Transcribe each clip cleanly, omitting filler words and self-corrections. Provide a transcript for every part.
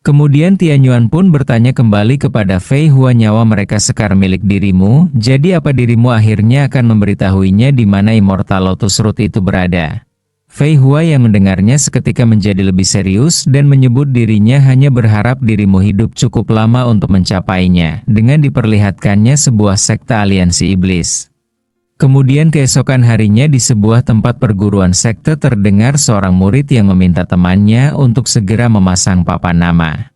Kemudian Tianyuan pun bertanya kembali kepada Fei Hua, nyawa mereka sekar milik dirimu, jadi apa dirimu akhirnya akan memberitahuinya di mana Immortal Lotus Root itu berada? Fei Hua yang mendengarnya seketika menjadi lebih serius dan menyebut dirinya hanya berharap dirimu hidup cukup lama untuk mencapainya, dengan diperlihatkannya sebuah sekte aliansi iblis. Kemudian keesokan harinya di sebuah tempat perguruan sekte terdengar seorang murid yang meminta temannya untuk segera memasang papan nama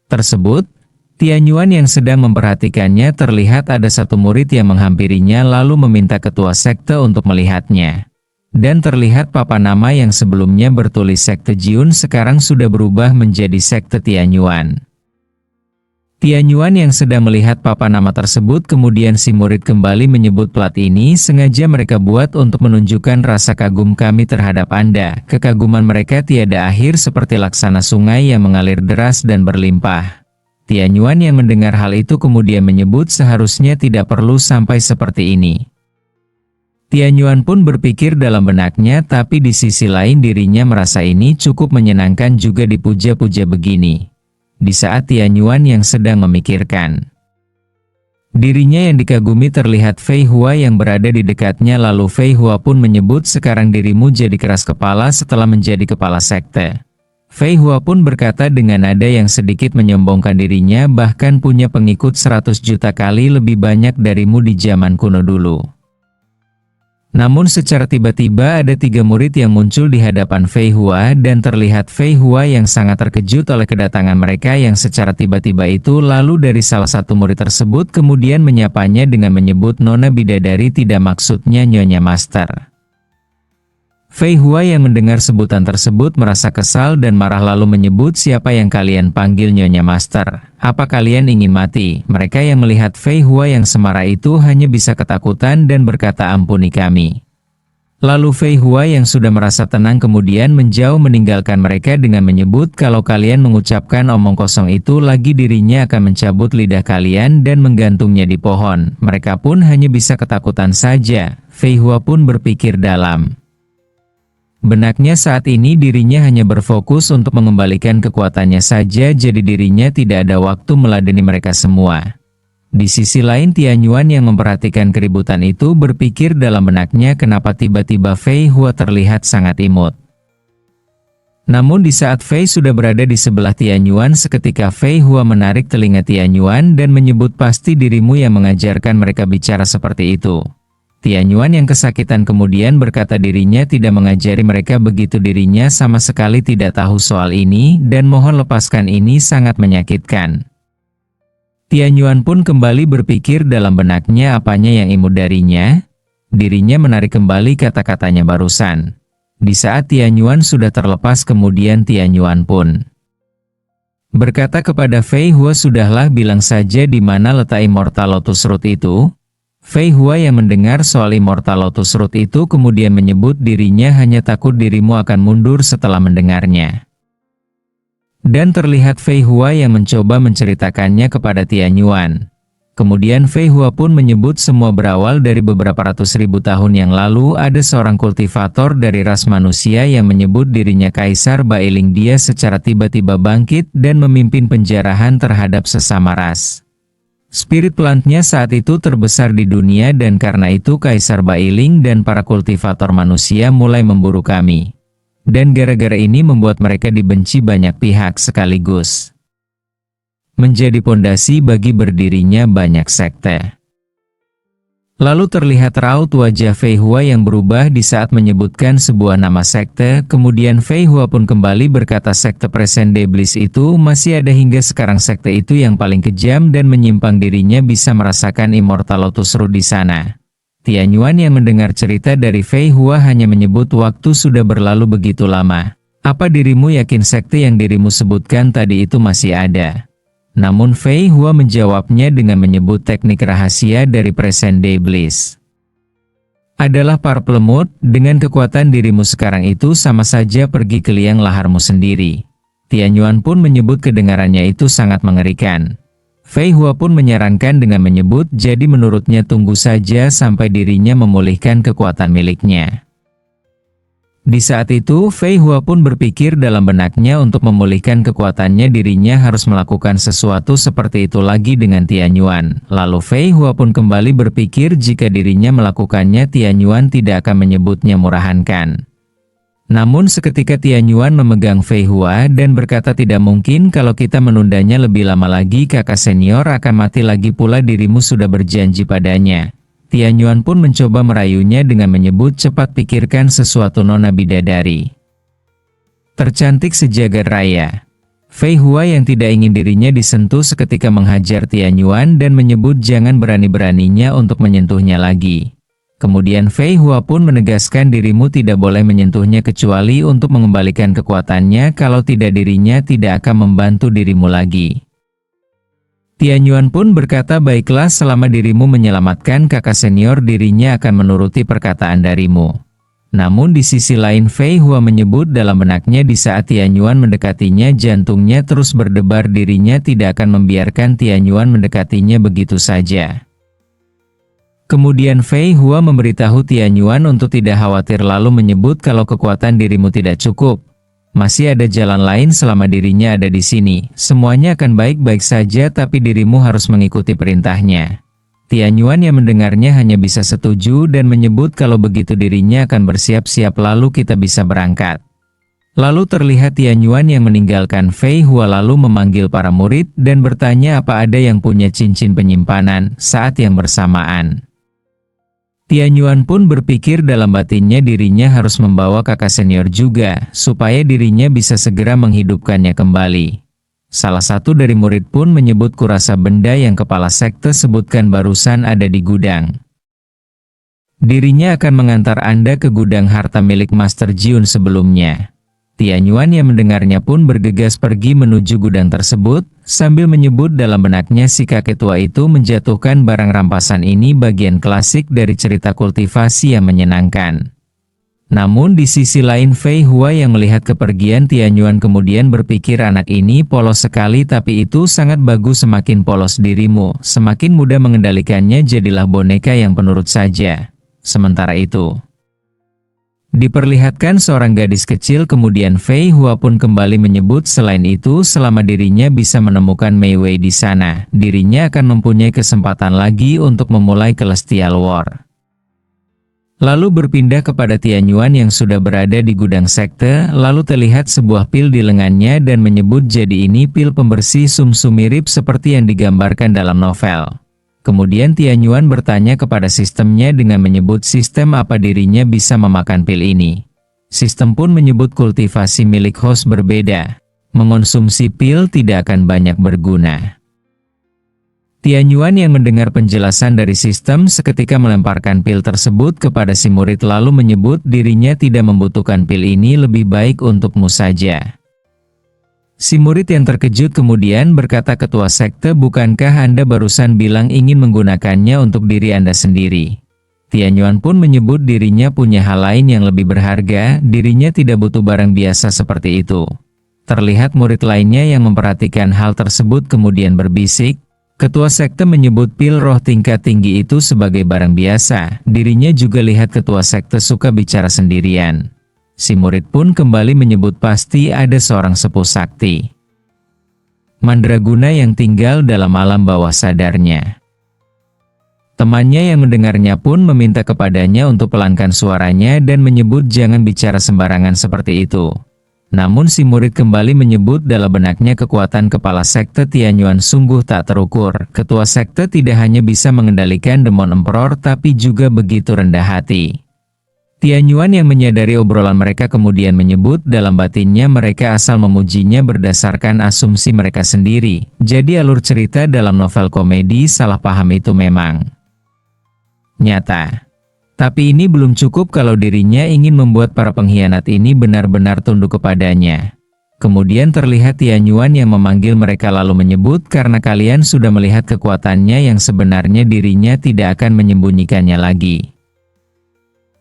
tersebut. Tianyuan yang sedang memperhatikannya terlihat ada satu murid yang menghampirinya lalu meminta ketua sekte untuk melihatnya. Dan terlihat papan nama yang sebelumnya bertulis Sekte Jiun sekarang sudah berubah menjadi Sekte Tianyuan. Tianyuan yang sedang melihat papan nama tersebut, kemudian si murid kembali menyebut plat ini sengaja mereka buat untuk menunjukkan rasa kagum kami terhadap Anda. Kekaguman mereka tiada akhir seperti laksana sungai yang mengalir deras dan berlimpah. Tianyuan yang mendengar hal itu kemudian menyebut seharusnya tidak perlu sampai seperti ini. Tianyuan pun berpikir dalam benaknya, tapi di sisi lain dirinya merasa ini cukup menyenangkan juga dipuja-puja begini. Di saat Tianyuan yang sedang memikirkan dirinya yang dikagumi, terlihat Fei Hua yang berada di dekatnya, lalu Fei Hua pun menyebut sekarang dirimu jadi keras kepala setelah menjadi kepala sekte. Fei Hua pun berkata dengan nada yang sedikit menyombongkan dirinya bahkan punya pengikut 100 juta kali lebih banyak darimu di zaman kuno dulu. Namun secara tiba-tiba ada 3 murid yang muncul di hadapan Fei Hua dan terlihat Fei Hua yang sangat terkejut oleh kedatangan mereka yang secara tiba-tiba itu. Lalu dari salah satu murid tersebut kemudian menyapanya dengan menyebut Nona Bidadari, tidak maksudnya Nyonya Master. Fei Hua yang mendengar sebutan tersebut merasa kesal dan marah lalu menyebut, siapa yang kalian panggil Nyonya Master? Apa kalian ingin mati? Mereka yang melihat Fei Hua yang semarah itu hanya bisa ketakutan dan berkata, ampuni kami. Lalu Fei Hua yang sudah merasa tenang kemudian menjauh meninggalkan mereka dengan menyebut, kalau kalian mengucapkan omong kosong itu lagi dirinya akan mencabut lidah kalian dan menggantungnya di pohon. Mereka pun hanya bisa ketakutan saja. Fei Hua pun berpikir dalam benaknya saat ini dirinya hanya berfokus untuk mengembalikan kekuatannya saja, jadi dirinya tidak ada waktu meladeni mereka semua. Di sisi lain Tianyuan yang memperhatikan keributan itu berpikir dalam benaknya, kenapa tiba-tiba Fei Hua terlihat sangat imut. Namun di saat Fei sudah berada di sebelah Tianyuan, seketika Fei Hua menarik telinga Tianyuan dan menyebut, pasti dirimu yang mengajarkan mereka bicara seperti itu. Tianyuan yang kesakitan kemudian berkata dirinya tidak mengajari mereka begitu, dirinya sama sekali tidak tahu soal ini dan mohon lepaskan, ini sangat menyakitkan. Tianyuan pun kembali berpikir dalam benaknya, apanya yang imut darinya? Dirinya menarik kembali kata-katanya barusan. Di saat Tianyuan sudah terlepas kemudian Tianyuan pun berkata kepada Fei Hua, sudahlah bilang saja di mana letak Immortal Lotus Root itu. Fei Hua yang mendengar soal Immortal Lotus Root itu kemudian menyebut dirinya hanya takut dirimu akan mundur setelah mendengarnya. Dan terlihat Fei Hua yang mencoba menceritakannya kepada Tianyuan. Kemudian Fei Hua pun menyebut semua berawal dari beberapa ratus ribu tahun yang lalu ada seorang kultivator dari ras manusia yang menyebut dirinya Kaisar Bailing. Dia secara tiba-tiba bangkit dan memimpin penjarahan terhadap sesama ras. Spirit plantnya saat itu terbesar di dunia dan karena itu Kaisar Bailing dan para kultivator manusia mulai memburu kami. Dan gara-gara ini membuat mereka dibenci banyak pihak sekaligus menjadi pondasi bagi berdirinya banyak sekte. Lalu terlihat raut wajah Fei Hua yang berubah di saat menyebutkan sebuah nama sekte. Kemudian Fei Hua pun kembali berkata, sekte Presende Iblis itu masih ada hingga sekarang. Sekte itu yang paling kejam dan menyimpang, dirinya bisa merasakan Immortal Lotus Root di sana. Tianyuan yang mendengar cerita dari Fei Hua hanya menyebut, waktu sudah berlalu begitu lama. Apa dirimu yakin sekte yang dirimu sebutkan tadi itu masih ada? Namun Fei Hua menjawabnya dengan menyebut teknik rahasia dari Presende Iblis adalah para pelemut. Dengan kekuatan dirimu sekarang itu sama saja pergi ke liang laharmu sendiri. Tianyuan pun menyebut kedengarannya itu sangat mengerikan. Fei Hua pun menyarankan dengan menyebut, jadi menurutnya tunggu saja sampai dirinya memulihkan kekuatan miliknya. Di saat itu, Fei Hua pun berpikir dalam benaknya untuk memulihkan kekuatannya dirinya harus melakukan sesuatu seperti itu lagi dengan Tianyuan. Lalu Fei Hua pun kembali berpikir jika dirinya melakukannya Tianyuan tidak akan menyebutnya murahankan. Namun seketika Tianyuan memegang Fei Hua dan berkata tidak mungkin kalau kita menundanya lebih lama lagi kakak senior akan mati lagi pula dirimu sudah berjanji padanya. Tianyuan pun mencoba merayunya dengan menyebut cepat pikirkan sesuatu nona bidadari tercantik sejagat raya. Fei Hua yang tidak ingin dirinya disentuh seketika menghajar Tianyuan dan menyebut jangan berani-beraninya untuk menyentuhnya lagi. Kemudian Fei Hua pun menegaskan dirimu tidak boleh menyentuhnya kecuali untuk mengembalikan kekuatannya kalau tidak dirinya tidak akan membantu dirimu lagi. Tianyuan pun berkata baiklah selama dirimu menyelamatkan kakak senior dirinya akan menuruti perkataan darimu. Namun di sisi lain Fei Hua menyebut dalam benaknya di saat Tianyuan mendekatinya jantungnya terus berdebar dirinya tidak akan membiarkan Tianyuan mendekatinya begitu saja. Kemudian Fei Hua memberitahu Tianyuan untuk tidak khawatir lalu menyebut kalau kekuatan dirimu tidak cukup. Masih ada jalan lain selama dirinya ada di sini. Semuanya akan baik-baik saja tapi dirimu harus mengikuti perintahnya. Tianyuan yang mendengarnya hanya bisa setuju dan menyebut kalau begitu dirinya akan bersiap-siap lalu kita bisa berangkat. Lalu terlihat Tianyuan yang meninggalkan Fei Hua lalu memanggil para murid dan bertanya apa ada yang punya cincin penyimpanan saat yang bersamaan. Tianyuan pun berpikir dalam batinnya dirinya harus membawa kakak senior juga, supaya dirinya bisa segera menghidupkannya kembali. Salah satu dari murid pun menyebut kurasa benda yang kepala sekte sebutkan barusan ada di gudang. Dirinya akan mengantar Anda ke gudang harta milik Master Jiun sebelumnya. Tianyuan yang mendengarnya pun bergegas pergi menuju gudang tersebut, sambil menyebut dalam benaknya si kakek tua itu menjatuhkan barang rampasan ini bagian klasik dari cerita kultivasi yang menyenangkan. Namun di sisi lain Fei Hua yang melihat kepergian Tianyuan kemudian berpikir anak ini polos sekali tapi itu sangat bagus semakin polos dirimu, semakin mudah mengendalikannya jadilah boneka yang penurut saja. Sementara itu diperlihatkan seorang gadis kecil kemudian Fei Hua pun kembali menyebut selain itu selama dirinya bisa menemukan Mei Wei di sana, dirinya akan mempunyai kesempatan lagi untuk memulai Celestial War. Lalu berpindah kepada Tianyuan yang sudah berada di gudang sekte, lalu terlihat sebuah pil di lengannya dan menyebut jadi ini pil pembersih sumsum mirip seperti yang digambarkan dalam novel. Kemudian Tianyuan bertanya kepada sistemnya dengan menyebut sistem apa dirinya bisa memakan pil ini. Sistem pun menyebut kultivasi milik host berbeda. Mengonsumsi pil tidak akan banyak berguna. Tianyuan yang mendengar penjelasan dari sistem seketika melemparkan pil tersebut kepada si murid lalu menyebut dirinya tidak membutuhkan pil ini lebih baik untukmu saja. Si murid yang terkejut kemudian berkata ketua sekte bukankah Anda barusan bilang ingin menggunakannya untuk diri Anda sendiri? Tianyuan pun menyebut dirinya punya hal lain yang lebih berharga, dirinya tidak butuh barang biasa seperti itu. Terlihat murid lainnya yang memperhatikan hal tersebut kemudian berbisik, ketua sekte menyebut pil roh tingkat tinggi itu sebagai barang biasa, dirinya juga lihat ketua sekte suka bicara sendirian. Si murid pun kembali menyebut pasti ada seorang sepuh sakti mandraguna yang tinggal dalam alam bawah sadarnya. Temannya yang mendengarnya pun meminta kepadanya untuk pelankan suaranya dan menyebut jangan bicara sembarangan seperti itu. Namun si murid kembali menyebut dalam benaknya kekuatan kepala sekte Tianyuan sungguh tak terukur. Ketua sekte tidak hanya bisa mengendalikan Demon Emperor tapi juga begitu rendah hati. Tianyuan yang menyadari obrolan mereka kemudian menyebut dalam batinnya mereka asal memujinya berdasarkan asumsi mereka sendiri. Jadi alur cerita dalam novel komedi salah paham itu memang nyata. Tapi ini belum cukup kalau dirinya ingin membuat para pengkhianat ini benar-benar tunduk kepadanya. Kemudian terlihat Tianyuan yang memanggil mereka lalu menyebut karena kalian sudah melihat kekuatannya yang sebenarnya dirinya tidak akan menyembunyikannya lagi.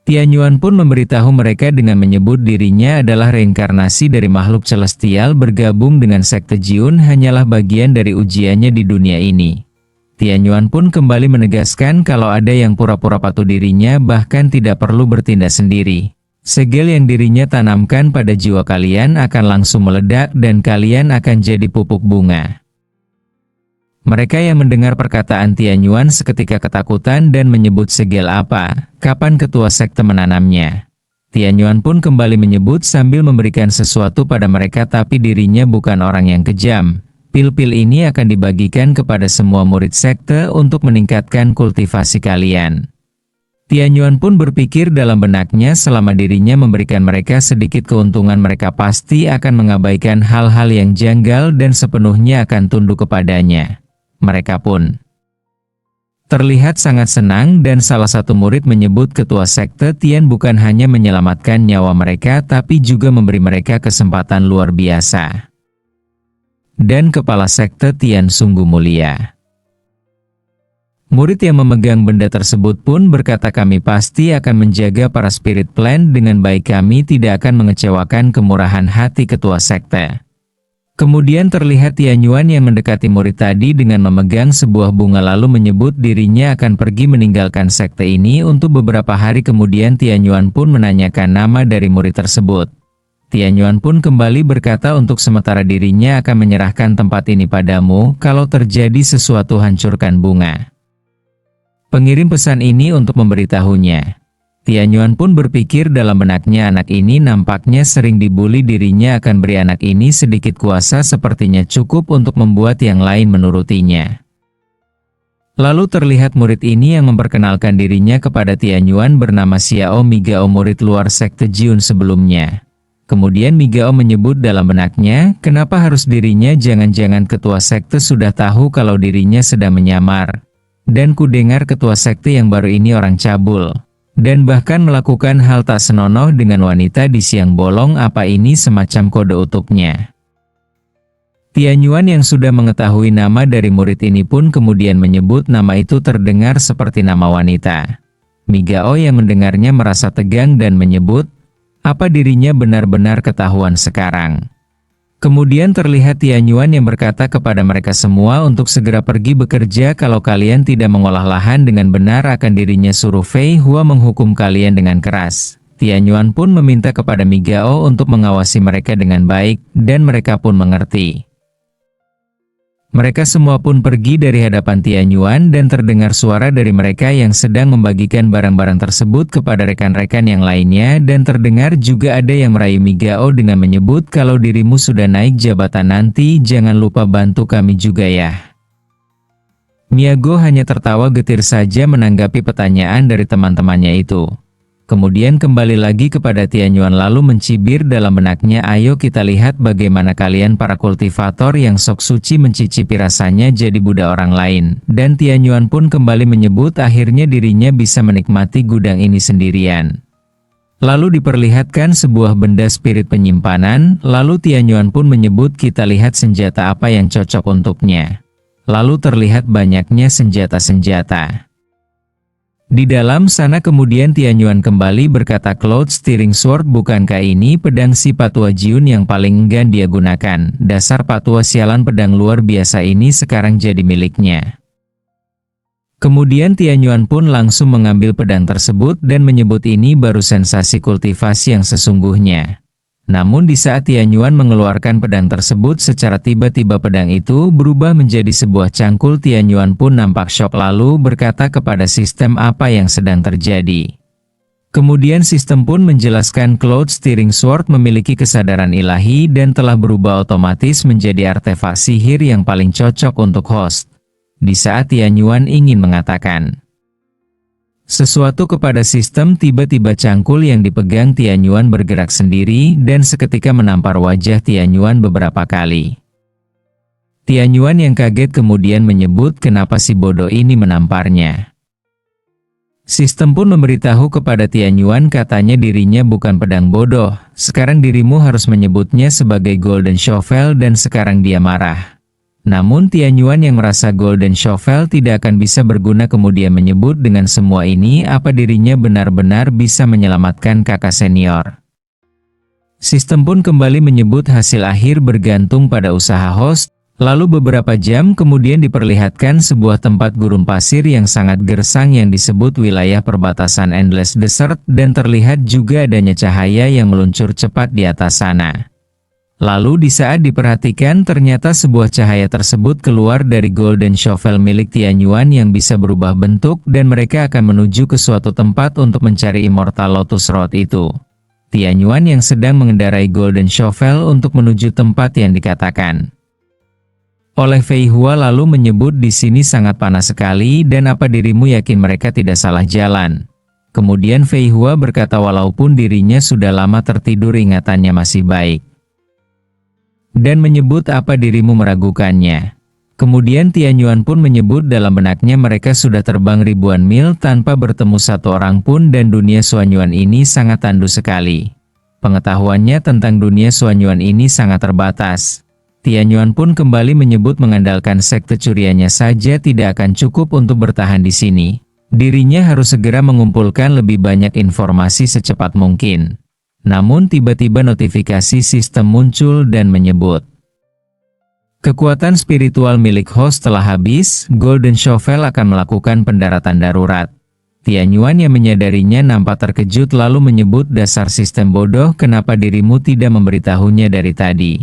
Tianyuan pun memberitahu mereka dengan menyebut dirinya adalah reinkarnasi dari makhluk celestial bergabung dengan sekte Jiun hanyalah bagian dari ujiannya di dunia ini. Tianyuan pun kembali menegaskan kalau ada yang pura-pura patuh dirinya bahkan tidak perlu bertindak sendiri. Segel yang dirinya tanamkan pada jiwa kalian akan langsung meledak dan kalian akan jadi pupuk bunga. Mereka yang mendengar perkataan Tianyuan seketika ketakutan dan menyebut segel apa, kapan ketua sekte menanamnya. Tianyuan pun kembali menyebut sambil memberikan sesuatu pada mereka, tapi dirinya bukan orang yang kejam. Pil-pil ini akan dibagikan kepada semua murid sekte untuk meningkatkan kultivasi kalian. Tianyuan pun berpikir dalam benaknya, selama dirinya memberikan mereka sedikit keuntungan, mereka pasti akan mengabaikan hal-hal yang janggal dan sepenuhnya akan tunduk kepadanya. Mereka pun terlihat sangat senang dan salah satu murid menyebut ketua sekte Tian bukan hanya menyelamatkan nyawa mereka tapi juga memberi mereka kesempatan luar biasa. Dan kepala sekte Tian sungguh mulia. Murid yang memegang benda tersebut pun berkata, kami pasti akan menjaga para spirit plant dengan baik, kami tidak akan mengecewakan kemurahan hati ketua sekte. Kemudian terlihat Tianyuan yang mendekati murid tadi dengan memegang sebuah bunga lalu menyebut dirinya akan pergi meninggalkan sekte ini untuk beberapa hari. Kemudian Tianyuan pun menanyakan nama dari murid tersebut. Tianyuan pun kembali berkata untuk sementara dirinya akan menyerahkan tempat ini padamu, kalau terjadi sesuatu hancurkan bunga. Pengirim pesan ini untuk memberitahunya. Tianyuan pun berpikir dalam benaknya, anak ini nampaknya sering dibully, dirinya akan beri anak ini sedikit kuasa, sepertinya cukup untuk membuat yang lain menurutinya. Lalu terlihat murid ini yang memperkenalkan dirinya kepada Tianyuan bernama Xiao Migao, murid luar sekte Jiun sebelumnya. Kemudian Migao menyebut dalam benaknya, kenapa harus dirinya, jangan-jangan ketua sekte sudah tahu kalau dirinya sedang menyamar. Dan ku dengar ketua sekte yang baru ini orang cabul. Dan bahkan melakukan hal tak senonoh dengan wanita di siang bolong, apa ini semacam kode untuknya? Tianyuan yang sudah mengetahui nama dari murid ini pun kemudian menyebut nama itu terdengar seperti nama wanita. Migao yang mendengarnya merasa tegang dan menyebut, apa dirinya benar-benar ketahuan sekarang? Kemudian terlihat Tianyuan yang berkata kepada mereka semua untuk segera pergi bekerja, kalau kalian tidak mengolah lahan dengan benar akan dirinya suruh Fei Hua menghukum kalian dengan keras. Tianyuan pun meminta kepada Migao untuk mengawasi mereka dengan baik, dan mereka pun mengerti. Mereka semua pun pergi dari hadapan Tianyuan dan terdengar suara dari mereka yang sedang membagikan barang-barang tersebut kepada rekan-rekan yang lainnya, dan terdengar juga ada yang merayu Migao dengan menyebut, kalau dirimu sudah naik jabatan nanti jangan lupa bantu kami juga ya. Miyago hanya tertawa getir saja menanggapi pertanyaan dari teman-temannya itu. Kemudian kembali lagi kepada Tianyuan lalu mencibir dalam benaknya, ayo kita lihat bagaimana kalian para kultivator yang sok suci mencicipi rasanya jadi budak orang lain. Dan Tianyuan pun kembali menyebut akhirnya dirinya bisa menikmati gudang ini sendirian. Lalu diperlihatkan sebuah benda spirit penyimpanan, lalu Tianyuan pun menyebut kita lihat senjata apa yang cocok untuknya. Lalu terlihat banyaknya senjata-senjata. Di dalam sana kemudian Tianyuan kembali berkata, Cloud Steering Sword, bukankah ini pedang si Patua Jiun yang paling enggan dia gunakan? Dasar Patua sialan, pedang luar biasa ini sekarang jadi miliknya. Kemudian Tianyuan pun langsung mengambil pedang tersebut dan menyebut ini baru sensasi kultivasi yang sesungguhnya. Namun di saat Tianyuan mengeluarkan pedang tersebut, secara tiba-tiba pedang itu berubah menjadi sebuah cangkul. Tianyuan pun nampak syok lalu berkata kepada sistem apa yang sedang terjadi. Kemudian sistem pun menjelaskan Cloud Steering Sword memiliki kesadaran ilahi dan telah berubah otomatis menjadi artefak sihir yang paling cocok untuk host. Di saat Tianyuan ingin mengatakan sesuatu kepada sistem, tiba-tiba cangkul yang dipegang Tianyuan bergerak sendiri dan seketika menampar wajah Tianyuan beberapa kali. Tianyuan yang kaget kemudian menyebut kenapa si bodoh ini menamparnya. Sistem pun memberitahu kepada Tianyuan, katanya dirinya bukan pedang bodoh, sekarang dirimu harus menyebutnya sebagai Golden Shovel, dan sekarang dia marah. Namun Tianyuan yang merasa Golden Shovel tidak akan bisa berguna kemudian menyebut dengan semua ini apa dirinya benar-benar bisa menyelamatkan kakak senior. Sistem pun kembali menyebut hasil akhir bergantung pada usaha host, Lalu beberapa jam kemudian diperlihatkan sebuah tempat gurun pasir yang sangat gersang yang disebut wilayah perbatasan Endless Desert dan terlihat juga adanya cahaya yang meluncur cepat di atas sana. Lalu di saat diperhatikan ternyata sebuah cahaya tersebut keluar dari Golden Shovel milik Tianyuan yang bisa berubah bentuk dan mereka akan menuju ke suatu tempat untuk mencari Immortal Lotus Road itu. Tianyuan yang sedang mengendarai Golden Shovel untuk menuju tempat yang dikatakan oleh Fei Hua lalu menyebut di sini sangat panas sekali dan apa dirimu yakin mereka tidak salah jalan? Kemudian Fei Hua berkata walaupun dirinya sudah lama tertidur ingatannya masih baik. Dan menyebut apa dirimu meragukannya. Kemudian Tianyuan pun menyebut dalam benaknya mereka sudah terbang ribuan mil tanpa bertemu satu orang pun dan dunia Suanyuan ini sangat tandus sekali. Pengetahuannya tentang dunia Suanyuan ini sangat terbatas. Tianyuan pun kembali menyebut mengandalkan sekte curiannya saja tidak akan cukup untuk bertahan di sini. Dirinya harus segera mengumpulkan lebih banyak informasi secepat mungkin. Namun tiba-tiba notifikasi sistem muncul dan menyebut kekuatan spiritual milik host telah habis, Golden Shovel akan melakukan pendaratan darurat. Tianyuan yang menyadarinya nampak terkejut lalu menyebut dasar sistem bodoh kenapa dirimu tidak memberitahunya dari tadi.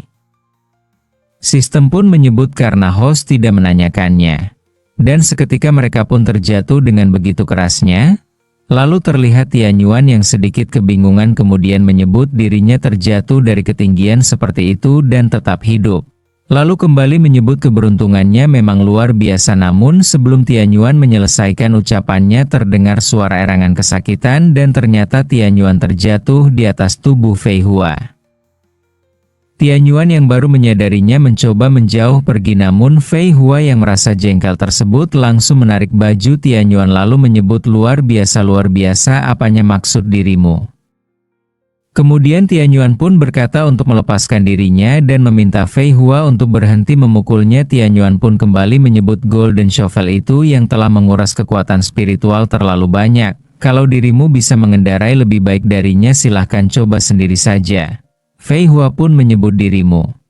Sistem pun menyebut karena host tidak menanyakannya. Dan seketika mereka pun terjatuh dengan begitu kerasnya. Lalu terlihat Tianyuan yang sedikit kebingungan kemudian menyebut dirinya terjatuh dari ketinggian seperti itu dan tetap hidup. Lalu kembali menyebut keberuntungannya memang luar biasa namun sebelum Tianyuan menyelesaikan ucapannya terdengar suara erangan kesakitan dan ternyata Tianyuan terjatuh di atas tubuh Fei Hua. Tianyuan yang baru menyadarinya mencoba menjauh pergi namun Fei Hua yang merasa jengkel tersebut langsung menarik baju Tianyuan lalu menyebut luar biasa apanya maksud dirimu. Kemudian Tianyuan pun berkata untuk melepaskan dirinya dan meminta Fei Hua untuk berhenti memukulnya. Tianyuan pun kembali menyebut Golden Shovel itu yang telah menguras kekuatan spiritual terlalu banyak. Kalau dirimu bisa mengendarai lebih baik darinya silahkan coba sendiri saja. Fei Hua pun menyebut dirimu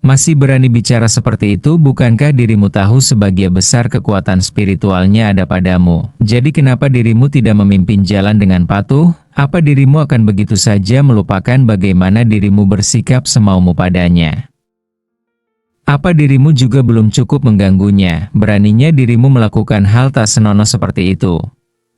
masih berani bicara seperti itu, bukankah dirimu tahu sebagian besar kekuatan spiritualnya ada padamu? Jadi kenapa dirimu tidak memimpin jalan dengan patuh? Apa dirimu akan begitu saja melupakan bagaimana dirimu bersikap semaumu padanya? Apa dirimu juga belum cukup mengganggunya? Beraninya dirimu melakukan hal tak senonoh seperti itu?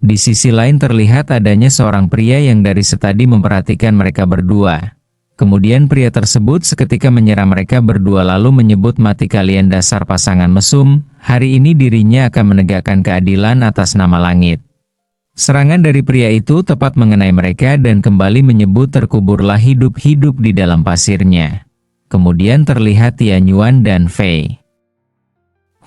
Di sisi lain terlihat adanya seorang pria yang dari tadi memperhatikan mereka berdua. Kemudian pria tersebut seketika menyerang mereka berdua lalu menyebut mati kalian dasar pasangan mesum, hari ini dirinya akan menegakkan keadilan atas nama langit. Serangan dari pria itu tepat mengenai mereka dan kembali menyebut terkuburlah hidup-hidup di dalam pasirnya. Kemudian terlihat Tianyuan dan Fei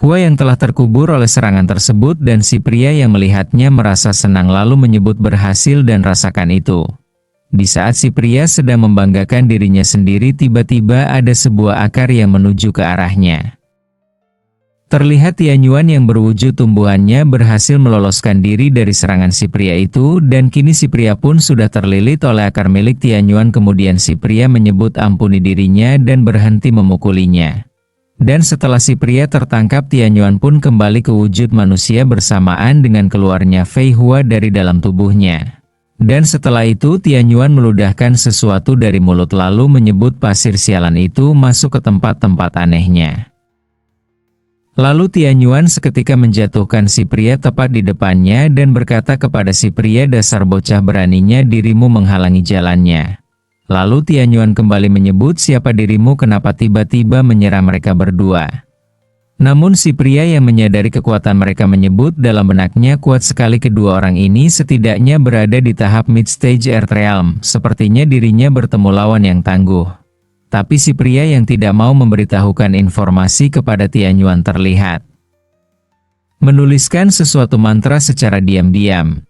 Hua yang telah terkubur oleh serangan tersebut dan si pria yang melihatnya merasa senang lalu menyebut berhasil dan rasakan itu. Di saat si pria sedang membanggakan dirinya sendiri tiba-tiba ada sebuah akar yang menuju ke arahnya. Terlihat Tianyuan yang berwujud tumbuhannya berhasil meloloskan diri dari serangan si pria itu dan kini si pria pun sudah terlilit oleh akar milik Tianyuan. Kemudian si pria menyebut ampuni dirinya dan berhenti memukulinya. Dan setelah si pria tertangkap Tianyuan pun kembali ke wujud manusia bersamaan dengan keluarnya Fei Hua dari dalam tubuhnya. Dan setelah itu Tianyuan meludahkan sesuatu dari mulut lalu menyebut pasir sialan itu masuk ke tempat-tempat anehnya. Lalu Tianyuan seketika menjatuhkan si pria tepat di depannya dan berkata kepada si pria dasar bocah beraninya dirimu menghalangi jalannya. Lalu Tianyuan kembali menyebut siapa dirimu kenapa tiba-tiba menyerang mereka berdua. Namun si pria yang menyadari kekuatan mereka menyebut dalam benaknya kuat sekali kedua orang ini setidaknya berada di tahap mid-stage Earth Realm. Sepertinya dirinya bertemu lawan yang tangguh. Tapi si pria yang tidak mau memberitahukan informasi kepada Tianyuan terlihat menuliskan sesuatu mantra secara diam-diam.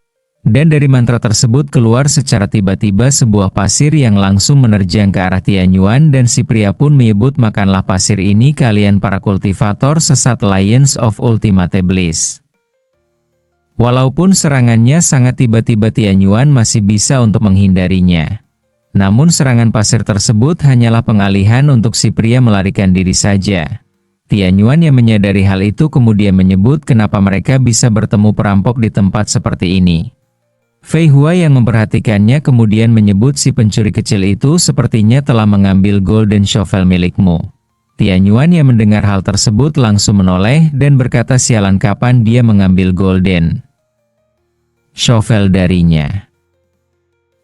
Dan dari mantra tersebut keluar secara tiba-tiba sebuah pasir yang langsung menerjang ke arah Tianyuan dan si pria pun menyebut makanlah pasir ini kalian para kultivator sesat Lions of Ultimate Bliss. Walaupun serangannya sangat tiba-tiba Tianyuan masih bisa untuk menghindarinya. Namun serangan pasir tersebut hanyalah pengalihan untuk si pria melarikan diri saja. Tianyuan yang menyadari hal itu kemudian menyebut kenapa mereka bisa bertemu perampok di tempat seperti ini. Fei Hua yang memperhatikannya kemudian menyebut si pencuri kecil itu sepertinya telah mengambil golden shovel milikmu. Tianyuan yang mendengar hal tersebut langsung menoleh dan berkata sialan kapan dia mengambil golden shovel darinya.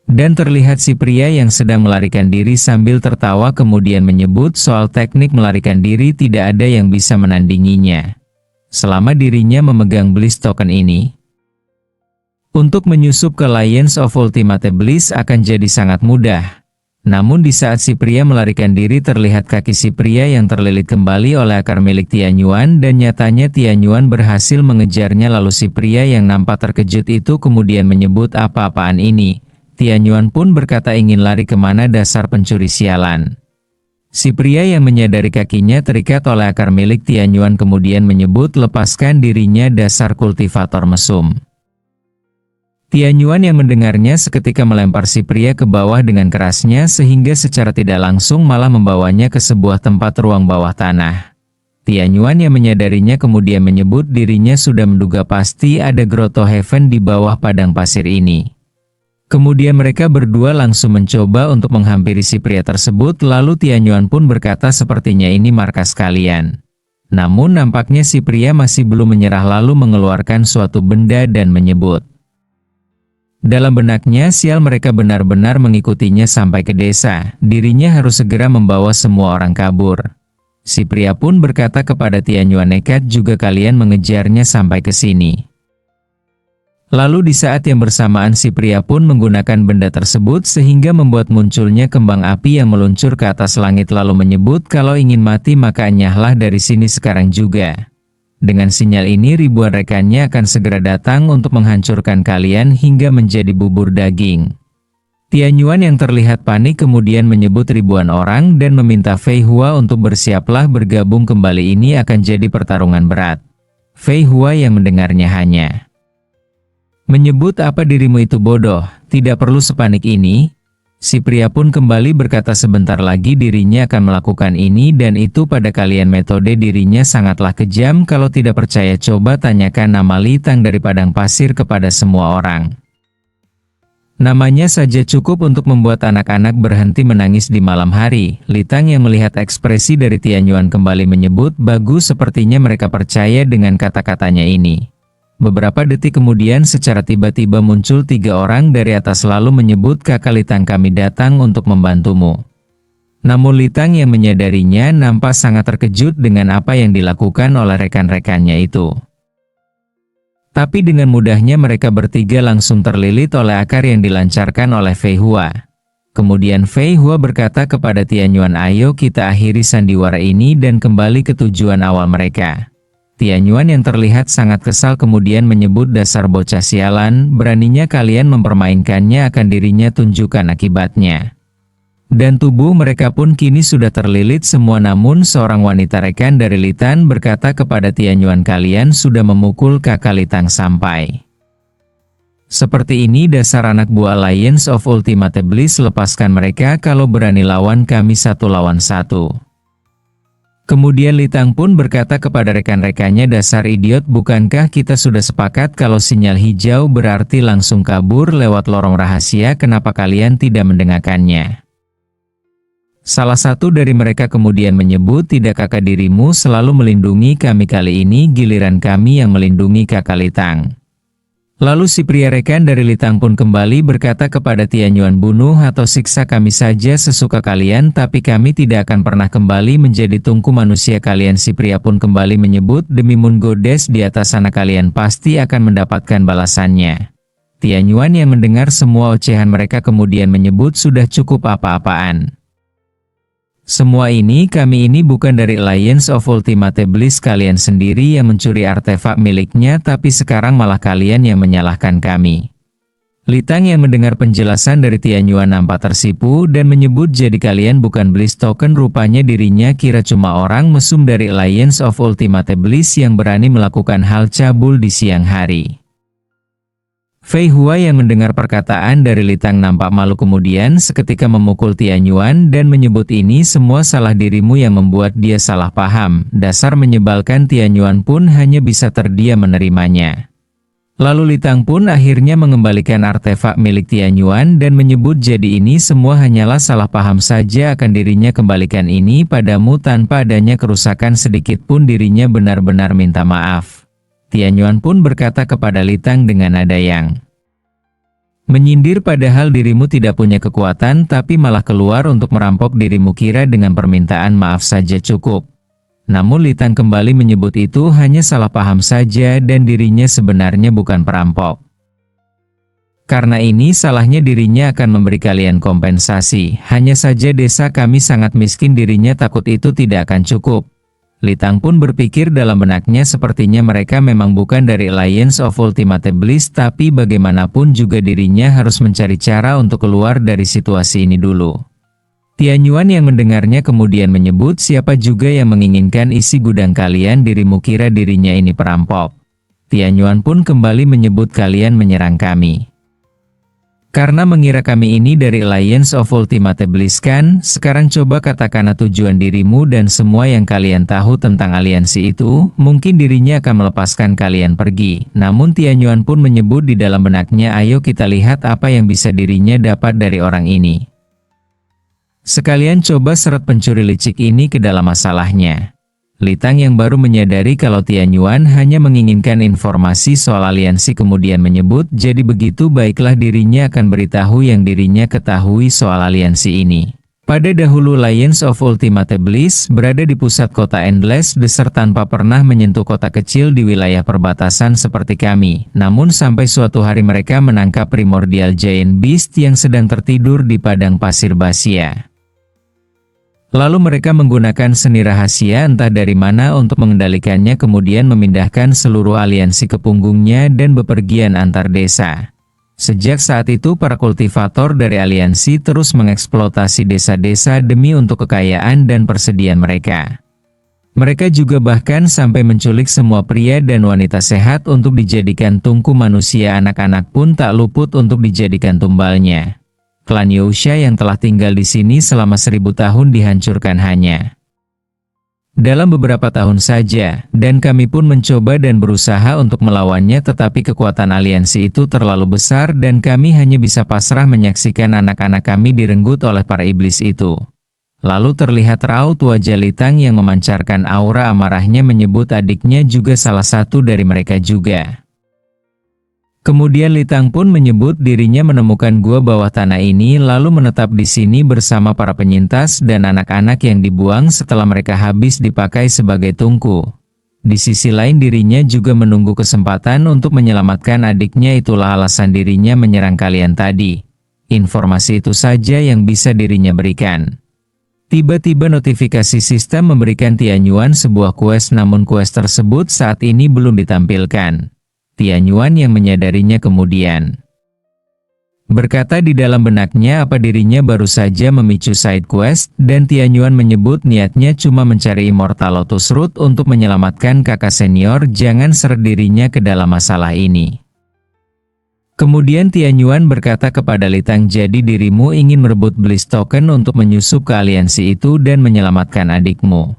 Dan terlihat si pria yang sedang melarikan diri sambil tertawa kemudian menyebut soal teknik melarikan diri tidak ada yang bisa menandinginya. Selama dirinya memegang Bliss Token ini, untuk menyusup ke Lions of Ultimate Bliss akan jadi sangat mudah. Namun di saat si pria melarikan diri terlihat kaki si pria yang terlilit kembali oleh akar milik Tianyuan dan nyatanya Tianyuan berhasil mengejarnya lalu si pria yang nampak terkejut itu kemudian menyebut apa-apaan ini. Tianyuan pun berkata ingin lari kemana dasar pencuri sialan. Si pria yang menyadari kakinya terikat oleh akar milik Tianyuan kemudian menyebut lepaskan dirinya dasar kultivator mesum. Tianyuan yang mendengarnya seketika melempar si pria ke bawah dengan kerasnya sehingga secara tidak langsung malah membawanya ke sebuah tempat ruang bawah tanah. Tianyuan yang menyadarinya kemudian menyebut dirinya sudah menduga pasti ada Grotto Heaven di bawah padang pasir ini. Kemudian mereka berdua langsung mencoba untuk menghampiri si pria tersebut lalu Tianyuan pun berkata sepertinya ini markas kalian. Namun nampaknya si pria masih belum menyerah lalu mengeluarkan suatu benda dan menyebut. Dalam benaknya sial mereka benar-benar mengikutinya sampai ke desa, dirinya harus segera membawa semua orang kabur. Si pria pun berkata kepada Tianyuan nekat juga kalian mengejarnya sampai ke sini. Lalu di saat yang bersamaan si pria pun menggunakan benda tersebut sehingga membuat munculnya kembang api yang meluncur ke atas langit lalu menyebut kalau ingin mati maka enyahlah dari sini sekarang juga. Dengan sinyal ini ribuan rekannya akan segera datang untuk menghancurkan kalian hingga menjadi bubur daging. Tianyuan yang terlihat panik kemudian menyebut ribuan orang dan meminta Fei Hua untuk bersiaplah bergabung kembali ini akan jadi pertarungan berat. Fei Hua yang mendengarnya hanya menyebut apa dirimu itu bodoh, tidak perlu sepanik ini. Si pria pun kembali berkata sebentar lagi dirinya akan melakukan ini dan itu pada kalian metode dirinya sangatlah kejam kalau tidak percaya coba tanyakan nama Litang dari padang pasir kepada semua orang. Namanya saja cukup untuk membuat anak-anak berhenti menangis di malam hari. Litang yang melihat ekspresi dari Tianyuan kembali menyebut bagus sepertinya mereka percaya dengan kata-katanya ini. Beberapa detik kemudian secara tiba-tiba muncul 3 orang dari atas lalu menyebut kakak Litang kami datang untuk membantumu. Namun Litang yang menyadarinya nampak sangat terkejut dengan apa yang dilakukan oleh rekan-rekannya itu. Tapi dengan mudahnya mereka bertiga langsung terlilit oleh akar yang dilancarkan oleh Fei Hua. Kemudian Fei Hua berkata kepada Tianyuan ayo kita akhiri sandiwara ini dan kembali ke tujuan awal mereka. Tianyuan yang terlihat sangat kesal kemudian menyebut dasar bocah sialan, beraninya kalian mempermainkannya akan dirinya tunjukkan akibatnya. Dan tubuh mereka pun kini sudah terlilit semua namun seorang wanita rekan dari Litan berkata kepada Tianyuan kalian sudah memukul kakak Litang sampai. Seperti ini dasar anak buah Lions of Ultimate Bliss lepaskan mereka kalau berani lawan kami 1 lawan 1. Kemudian Litang pun berkata kepada rekan-rekannya dasar idiot bukankah kita sudah sepakat kalau sinyal hijau berarti langsung kabur lewat lorong rahasia kenapa kalian tidak mendengarkannya. Salah satu dari mereka kemudian menyebut tidak kakak dirimu selalu melindungi kami kali ini giliran kami yang melindungi kakak Litang. Lalu si pria rekan dari Litang pun kembali berkata kepada Tianyuan bunuh atau siksa kami saja sesuka kalian tapi kami tidak akan pernah kembali menjadi tungku manusia kalian. Si pria pun kembali menyebut demi Moon Goddess di atas sana kalian pasti akan mendapatkan balasannya. Tianyuan yang mendengar semua ocehan mereka kemudian menyebut sudah cukup apa-apaan. Semua ini kami ini bukan dari Lions of Ultimate Bliss kalian sendiri yang mencuri artefak miliknya tapi sekarang malah kalian yang menyalahkan kami. Litang yang mendengar penjelasan dari Tianyuan nampak tersipu dan menyebut jadi kalian bukan Bliss Token rupanya dirinya kira cuma orang mesum dari Lions of Ultimate Bliss yang berani melakukan hal cabul di siang hari. Fei Hua yang mendengar perkataan dari Litang nampak malu, kemudian seketika memukul Tianyuan dan menyebut ini semua salah dirimu yang membuat dia salah paham. Dasar menyebalkan. Tianyuan pun hanya bisa terdiam menerimanya. Lalu Litang pun akhirnya mengembalikan artefak milik Tianyuan dan menyebut jadi ini semua hanyalah salah paham saja, akan dirinya kembalikan ini padamu tanpa adanya kerusakan sedikit pun. Dirinya benar-benar minta maaf. Tianyuan pun berkata kepada Litang dengan nada yang menyindir, padahal dirimu tidak punya kekuatan tapi malah keluar untuk merampok dirimu, kira dengan permintaan maaf saja cukup. Namun Litang kembali menyebut itu hanya salah paham saja dan dirinya sebenarnya bukan perampok. Karena ini salahnya dirinya akan memberi kalian kompensasi, hanya saja desa kami sangat miskin. Dirinya takut itu tidak akan cukup. Litang pun berpikir dalam benaknya, sepertinya mereka memang bukan dari Alliance of Ultimate Bliss, tapi bagaimanapun juga dirinya harus mencari cara untuk keluar dari situasi ini dulu. Tianyuan yang mendengarnya kemudian menyebut, siapa juga yang menginginkan isi gudang kalian? Dirimu kira dirinya ini perampok? Tianyuan pun kembali menyebut, kalian menyerang kami karena mengira kami ini dari Alliance of Ultimate Bliss kan? Sekarang coba katakanlah tujuan dirimu dan semua yang kalian tahu tentang aliansi itu, mungkin dirinya akan melepaskan kalian pergi. Namun Tianyuan pun menyebut di dalam benaknya, ayo kita lihat apa yang bisa dirinya dapat dari orang ini. Sekalian coba seret pencuri licik ini ke dalam masalahnya. Litang yang baru menyadari kalau Tianyuan hanya menginginkan informasi soal aliansi kemudian menyebut, jadi begitu, baiklah, dirinya akan beritahu yang dirinya ketahui soal aliansi ini. Pada dahulu Alliance of Ultimate Bliss berada di pusat kota Endless Desert tanpa pernah menyentuh kota kecil di wilayah perbatasan seperti kami. Namun sampai suatu hari mereka menangkap Primordial Giant Beast yang sedang tertidur di padang pasir Basia. Lalu mereka menggunakan seni rahasia entah dari mana untuk mengendalikannya, kemudian memindahkan seluruh aliansi ke punggungnya dan bepergian antar desa. Sejak saat itu para kultivator dari aliansi terus mengeksploitasi desa-desa demi untuk kekayaan dan persediaan mereka. Mereka juga bahkan sampai menculik semua pria dan wanita sehat untuk dijadikan tungku manusia. Anak-anak pun tak luput untuk dijadikan tumbalnya. Klan Yousha yang telah tinggal di sini selama 1000 tahun dihancurkan hanya dalam beberapa tahun saja, dan kami pun mencoba dan berusaha untuk melawannya, tetapi kekuatan aliansi itu terlalu besar dan kami hanya bisa pasrah menyaksikan anak-anak kami direnggut oleh para iblis itu. Lalu terlihat raut wajah Litang yang memancarkan aura amarahnya, menyebut adiknya juga salah satu dari mereka juga. Kemudian Litang pun menyebut dirinya menemukan gua bawah tanah ini lalu menetap di sini bersama para penyintas dan anak-anak yang dibuang setelah mereka habis dipakai sebagai tungku. Di sisi lain dirinya juga menunggu kesempatan untuk menyelamatkan adiknya, itulah alasan dirinya menyerang kalian tadi. Informasi itu saja yang bisa dirinya berikan. Tiba-tiba notifikasi sistem memberikan Tianyuan sebuah quest, namun quest tersebut saat ini belum ditampilkan. Tianyuan yang menyadarinya kemudian berkata di dalam benaknya apa dirinya baru saja memicu side quest, dan Tianyuan menyebut niatnya cuma mencari Immortal Lotus Root untuk menyelamatkan kakak senior, jangan seret dirinya ke dalam masalah ini. Kemudian Tianyuan berkata kepada Litang, jadi dirimu ingin merebut Bliss Token untuk menyusup ke aliansi itu dan menyelamatkan adikmu.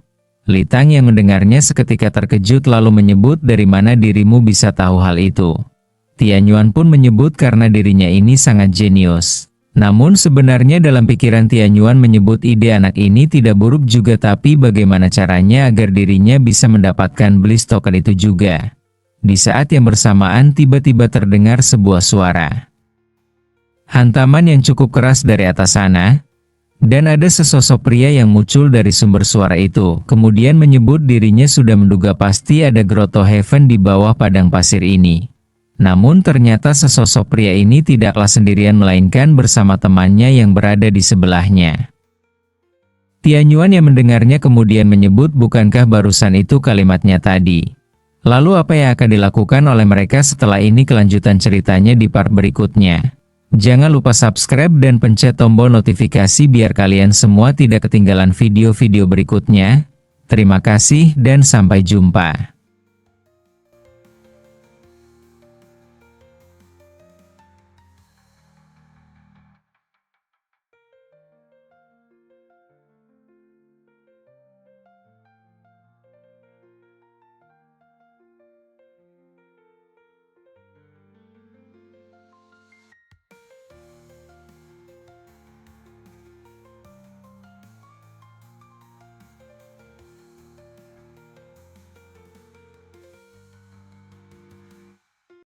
Litang yang mendengarnya seketika terkejut lalu menyebut, dari mana dirimu bisa tahu hal itu? Tianyuan pun menyebut karena dirinya ini sangat jenius. Namun sebenarnya dalam pikiran Tianyuan menyebut ide anak ini tidak buruk juga, tapi bagaimana caranya agar dirinya bisa mendapatkan Bliss Token itu juga. Di saat yang bersamaan tiba-tiba terdengar sebuah suara hantaman yang cukup keras dari atas sana. Dan ada sesosok pria yang muncul dari sumber suara itu, kemudian menyebut dirinya sudah menduga pasti ada Grotto Heaven di bawah padang pasir ini. Namun ternyata sesosok pria ini tidaklah sendirian melainkan bersama temannya yang berada di sebelahnya. Tianyuan yang mendengarnya kemudian menyebut, bukankah barusan itu kalimatnya tadi? Lalu apa yang akan dilakukan oleh mereka setelah ini? Kelanjutan ceritanya di part berikutnya. Jangan lupa subscribe dan pencet tombol notifikasi biar kalian semua tidak ketinggalan video-video berikutnya. Terima kasih dan sampai jumpa.